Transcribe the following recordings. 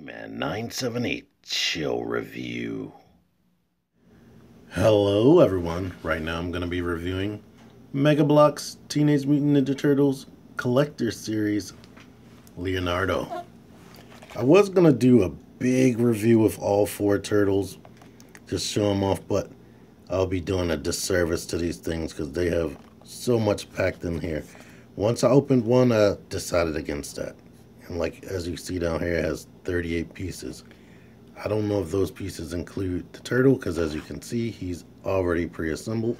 He-Man 978 Chill Review. Hello everyone, right now I'm going to be reviewing Mega Bloks Teenage Mutant Ninja Turtles Collector Series Leonardo. I was going to do a big review of all four turtles, just show them off, but I'll be doing a disservice to these things because they have so much packed in here. Once I opened one, I decided against that. And like as you see down here, it has 38 pieces. I don't know if those pieces include the turtle because as you can see, he's already pre-assembled.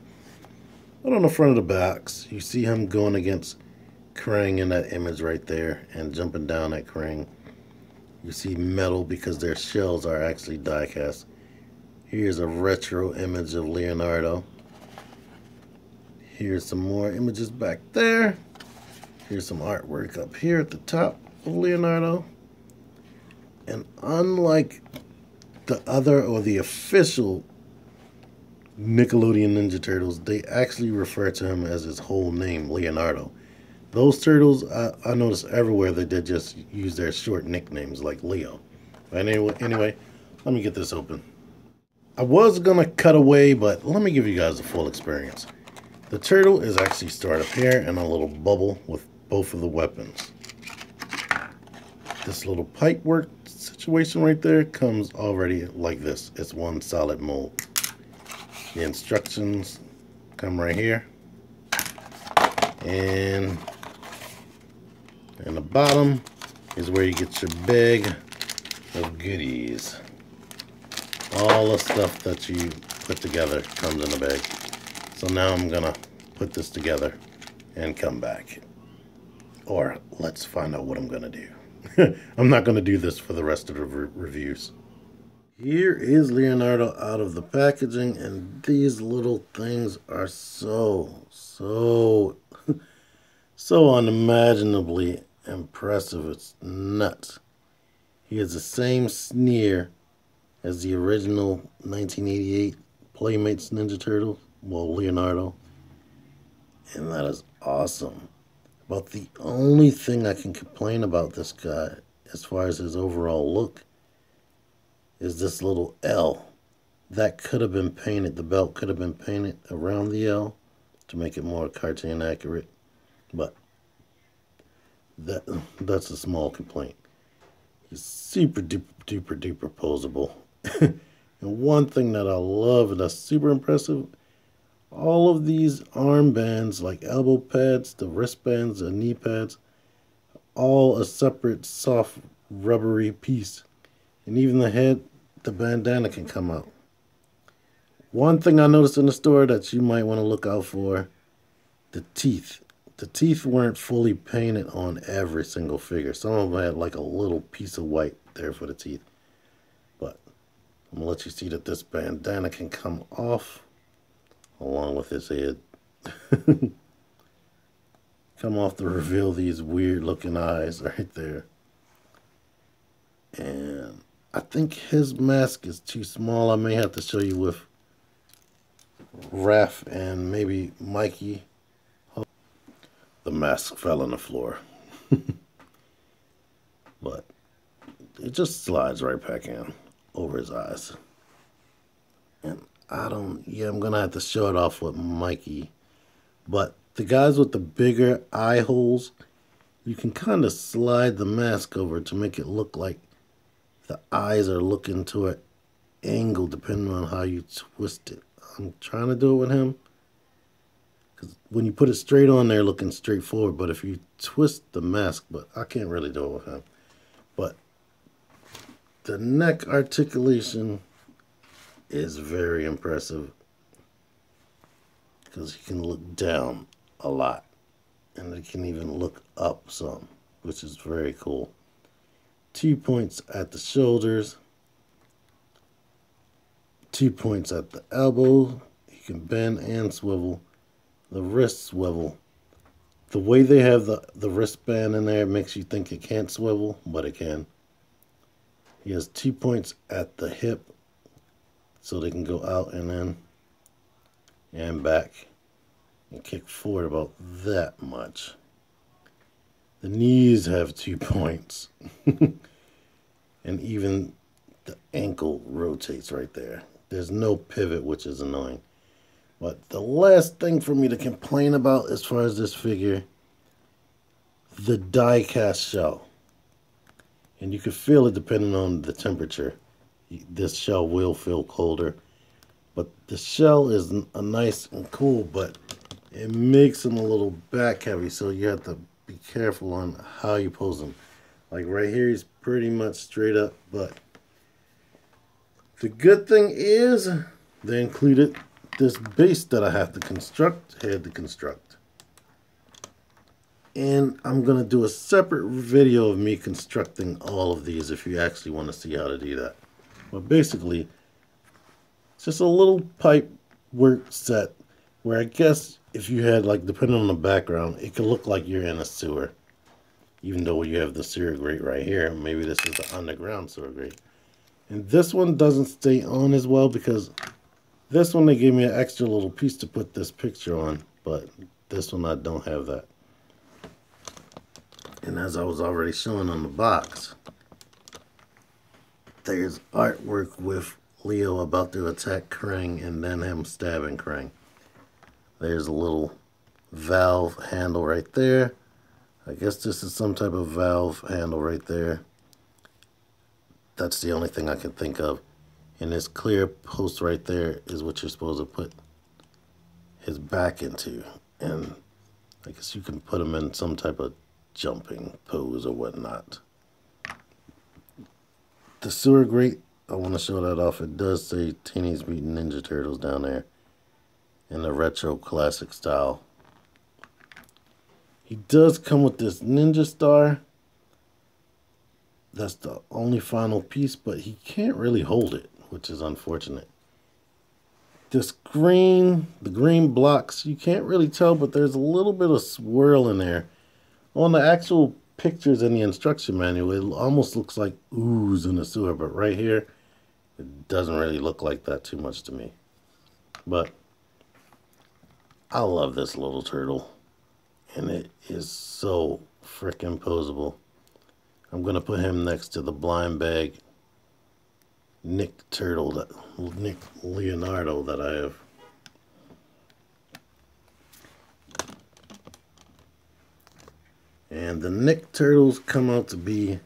But on the front of the box, you see him going against Krang in that image right there and jumping down at Krang. You see metal because their shells are actually die cast. Here's a retro image of Leonardo. Here's some more images back there. Here's some artwork up here at the top of Leonardo. And unlike the other or the official Nickelodeon Ninja Turtles, they actually refer to him as his whole name, Leonardo. Those turtles, I noticed everywhere that they just use their short nicknames like Leo. But anyway, let me get this open. I was going to cut away, but let me give you guys the full experience. The turtle is actually stored up here in a little bubble with both of the weapons. This little pipe work situation right there comes already like this. It's one solid mold. The instructions come right here. And in the bottom is where you get your bag of goodies. All the stuff that you put together comes in the bag. So now I'm gonna put this together and come back. Or let's find out what I'm gonna do. I'm not going to do this for the rest of the reviews. Here is Leonardo out of the packaging, and these little things are so unimaginably impressive. It's nuts. He has the same sneer as the original 1988 Playmates Ninja Turtle, well, Leonardo, and that is awesome. But the only thing I can complain about this guy, as far as his overall look, is this little L. That could have been painted, the belt could have been painted around the L to make it more cartoon accurate. But that's a small complaint. He's super duper posable. And one thing that I love and that's super impressive, all of these armbands, like elbow pads, the wristbands, the knee pads, all a separate soft rubbery piece. And even the head, the bandana can come out. One thing I noticed in the store that you might want to look out for, the teeth. The teeth weren't fully painted on every single figure. Some of them had like a little piece of white there for the teeth. But I'm going to let you see that this bandana can come off along with his head. Come off to reveal these weird looking eyes right there. And I think his mask is too small. I may have to show you with Raph and maybe Mikey. The mask fell on the floor. But it just slides right back in over his eyes. And I'm gonna have to show it off with Mikey. But the guys with the bigger eye holes, you can kind of slide the mask over to make it look like the eyes are looking to an angle depending on how you twist it. I'm trying to do it with him. Because when you put it straight on there looking straight forward, but if you twist the mask, but I can't really do it with him. But the neck articulation is very impressive because he can look down a lot and he can even look up some, which is very cool. 2 points at the shoulders, 2 points at the elbow. He can bend and swivel. The wrist swivel. The way they have the wristband in there makes you think it can't swivel, but it can. He has 2 points at the hip, so they can go out and in and back and kick forward about that much. The knees have 2 points. And even the ankle rotates right there. There's no pivot, which is annoying. But the last thing for me to complain about as far as this figure, the die cast shell. And you can feel it depending on the temperature. This shell will feel colder. But the shell is a nice and cool, but it makes them a little back heavy, so you have to be careful on how you pose them. Like right here, he's pretty much straight up, but the good thing is they included this base that I had to construct. And I'm going to do a separate video of me constructing all of these if you actually want to see how to do that. But basically, it's just a little pipe work set where I guess if you had, like, depending on the background, it could look like you're in a sewer. Even though you have the sewer grate right here, maybe this is the underground sewer grate. And this one doesn't stay on as well because this one they gave me an extra little piece to put this picture on, but this one I don't have that. And as I was already showing on the box, there's artwork with Leo about to attack Krang and then him stabbing Krang. There's a little valve handle right there. I guess this is some type of valve handle right there. That's the only thing I can think of. And this clear post right there is what you're supposed to put his back into. And I guess you can put him in some type of jumping pose or whatnot. The sewer grate, I want to show that off. It does say Teenage Mutant Ninja Turtles down there in the retro classic style. He does come with this ninja star. That's the only final piece, but he can't really hold it, which is unfortunate. This green, the green blocks, you can't really tell, but there's a little bit of swirl in there. On the actual pictures in the instruction manual, it almost looks like ooze in the sewer, but right here, it doesn't really look like that too much to me. But I love this little turtle, and it is so freaking poseable. I'm going to put him next to the blind bag Nick Leonardo that I have. And the Nick turtles come out to be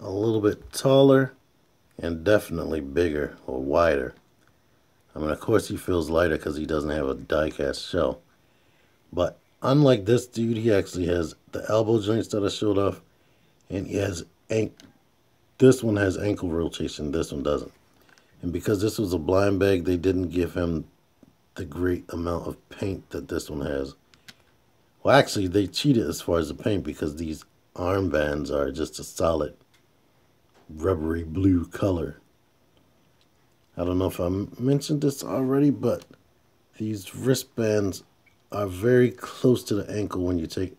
a little bit taller and definitely bigger or wider. I mean, of course he feels lighter because he doesn't have a die-cast shell. But unlike this dude, he actually has the elbow joints that I showed off. And he has this one has ankle rotation, this one doesn't. And because this was a blind bag, they didn't give him the great amount of paint that this one has. Well, actually, they cheated as far as the paint because these armbands are just a solid rubbery blue color. I don't know if I mentioned this already, but these wristbands are very close to the ankle when you take,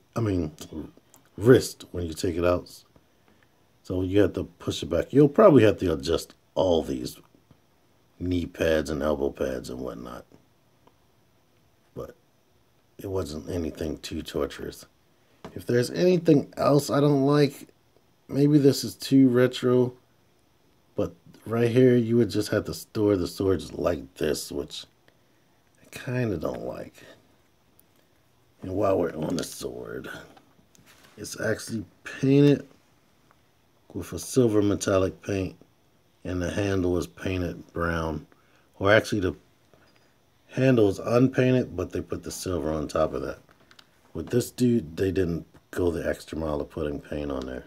wrist when you take it out. So you have to push it back. You'll probably have to adjust all these knee pads and elbow pads and whatnot. But it wasn't anything too torturous. If there's anything else I don't like, maybe this is too retro, but right here you would just have to store the swords like this, which I kind of don't like. And while we're on the sword, it's actually painted with a silver metallic paint, and the handle is painted brown. Or actually the handle is unpainted, but they put the silver on top of that. With this dude, they didn't go the extra mile of putting paint on there.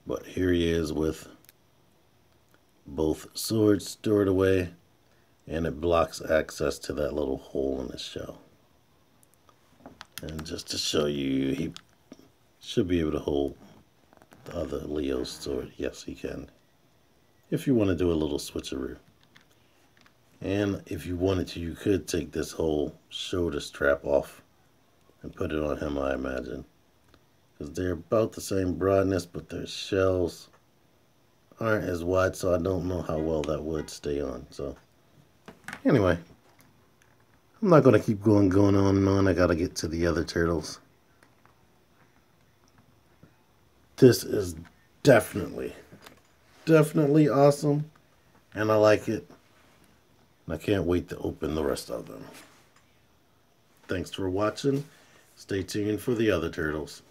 But here he is with both swords stored away, and it blocks access to that little hole in his shell. And just to show you, he should be able to hold the other Leo's sword. Yes, he can. If you want to do a little switcheroo. And if you wanted to, you could take this whole shoulder strap off and put it on him, I imagine. Because they're about the same broadness, but their shells aren't as wide, so I don't know how well that would stay on. So, anyway, I'm not going to keep going on and on. I got to get to the other turtles. This is definitely awesome, and I like it. I can't wait to open the rest of them. Thanks for watching. Stay tuned for the other turtles.